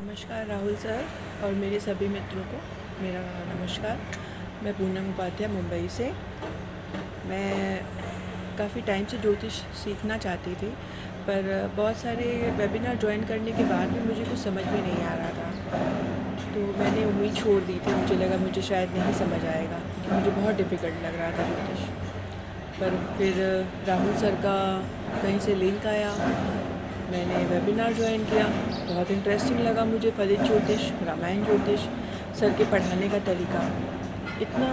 नमस्कार राहुल सर और मेरे सभी मित्रों को मेरा नमस्कार। मैं पूनम उपाध्याय मुंबई से। मैं काफ़ी टाइम से ज्योतिष सीखना चाहती थी, पर बहुत सारे वेबिनार ज्वाइन करने के बाद भी मुझे कुछ समझ में नहीं आ रहा था, तो मैंने उम्मीद छोड़ दी थी। मुझे लगा मुझे शायद नहीं समझ आएगा क्योंकि मुझे बहुत डिफ़िकल्ट लग रहा था ज्योतिष। पर फिर राहुल सर का कहीं से लिंक आया, मैंने वेबिनार ज्वाइन किया, बहुत इंटरेस्टिंग लगा मुझे। फलित ज्योतिष, रामायण ज्योतिष, सर के पढ़ाने का तरीका इतना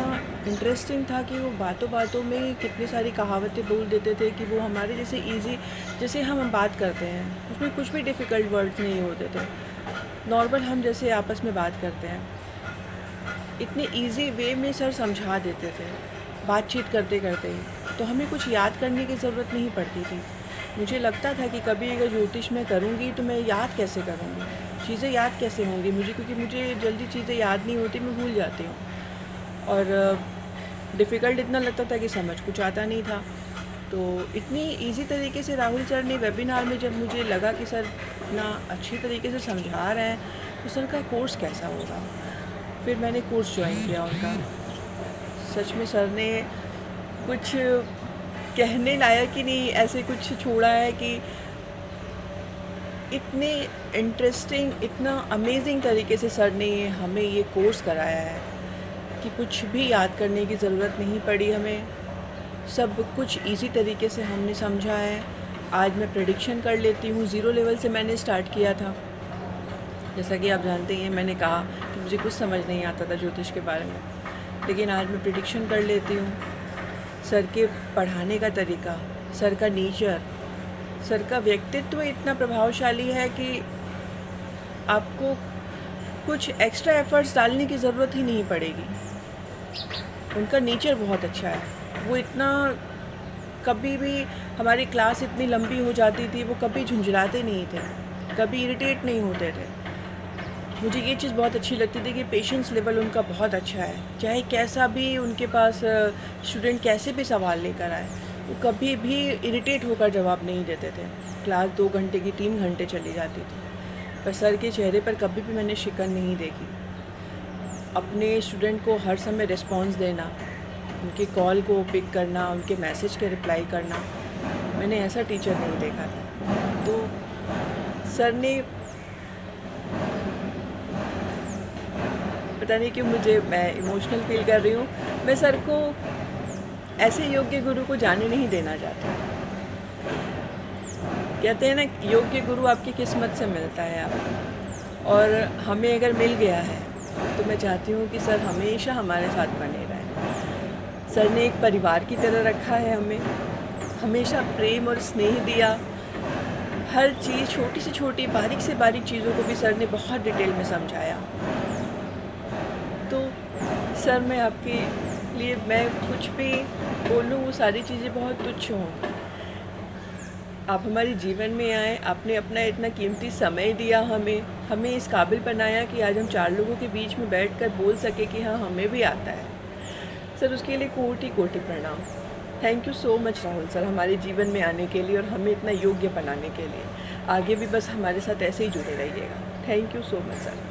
इंटरेस्टिंग था कि वो बातों बातों में कितनी सारी कहावतें बोल देते थे कि वो हमारे जैसे इजी, जैसे हम बात करते हैं उसमें कुछ भी डिफ़िकल्ट वर्ड्स नहीं होते थे। नॉर्मल हम जैसे आपस में बात करते हैं, इतने इजी वे में सर समझा देते थे बातचीत करते करते ही, तो हमें कुछ याद करने की ज़रूरत नहीं पड़ती थी। मुझे लगता था कि कभी अगर ज्योतिष मैं करूँगी तो मैं याद कैसे करूँगी, चीज़ें याद कैसे होंगी मुझे, क्योंकि मुझे जल्दी चीज़ें याद नहीं होती, मैं भूल जाती हूँ। और डिफ़िकल्ट इतना लगता था कि समझ कुछ आता नहीं था। तो इतनी इजी तरीके से राहुल सर ने वेबिनार में, जब मुझे लगा कि सर इतना अच्छी तरीके से समझा रहे हैं तो सर का कोर्स कैसा होगा, फिर मैंने कोर्स ज्वाइन किया उनका। सच में सर ने कुछ कहने लायक ही नहीं ऐसे कुछ छोड़ा है कि इतने इंटरेस्टिंग, इतना अमेजिंग तरीके से सर ने हमें ये कोर्स कराया है कि कुछ भी याद करने की ज़रूरत नहीं पड़ी हमें। सब कुछ इजी तरीके से हमने समझा है। आज मैं प्रेडिक्शन कर लेती हूँ। ज़ीरो लेवल से मैंने स्टार्ट किया था, जैसा कि आप जानते हैं। मैंने कहा कि मुझे कुछ समझ नहीं आता था ज्योतिष के बारे में, लेकिन आज मैं प्रेडिक्शन कर लेती हूँ। सर के पढ़ाने का तरीका, सर का नेचर, सर का व्यक्तित्व इतना प्रभावशाली है कि आपको कुछ एक्स्ट्रा एफर्ट्स डालने की ज़रूरत ही नहीं पड़ेगी। उनका नेचर बहुत अच्छा है। वो इतना, कभी भी हमारी क्लास इतनी लंबी हो जाती थी, वो कभी झुंझलाते नहीं थे, कभी इरिटेट नहीं होते थे। मुझे ये चीज़ बहुत अच्छी लगती थी कि पेशेंस लेवल उनका बहुत अच्छा है। चाहे कैसा भी उनके पास स्टूडेंट कैसे भी सवाल लेकर आए, वो कभी भी इरिटेट होकर जवाब नहीं देते थे। क्लास 2 घंटे की 3 घंटे चली जाती थी, पर सर के चेहरे पर कभी भी मैंने शिकन नहीं देखी। अपने स्टूडेंट को हर समय रिस्पॉन्स देना, उनके कॉल को पिक करना, उनके मैसेज के रिप्लाई करना, मैंने ऐसा टीचर नहीं देखा था। तो सर ने, पता नहीं क्यों मैं इमोशनल फील कर रही हूँ। मैं सर को, ऐसे योग्य गुरु को जाने नहीं देना चाहती। कहते हैं ना, योग्य गुरु आपकी किस्मत से मिलता है आपको, और हमें अगर मिल गया है तो मैं चाहती हूँ कि सर हमेशा हमारे साथ बने रहें। सर ने एक परिवार की तरह रखा है हमें, हमेशा प्रेम और स्नेह दिया। हर चीज़, छोटी से छोटी, बारीक से बारीक चीज़ों को भी सर ने बहुत डिटेल में समझाया। तो सर, मैं आपके लिए, मैं कुछ भी बोलूँ वो सारी चीज़ें बहुत तुच्छ हों। आप हमारे जीवन में आए, आपने अपना इतना कीमती समय दिया, हमें इस काबिल बनाया कि आज हम 4 लोगों के बीच में बैठकर बोल सके कि हाँ, हमें भी आता है। सर, उसके लिए कोटि कोटि प्रणाम। Thank you so much Rahul sir, हमारे जीवन में आने के लिए और हमें इतना योग्य बनाने के लिए। आगे भी बस हमारे साथ ऐसे ही जुड़े रहिएगा। Thank you so much sir.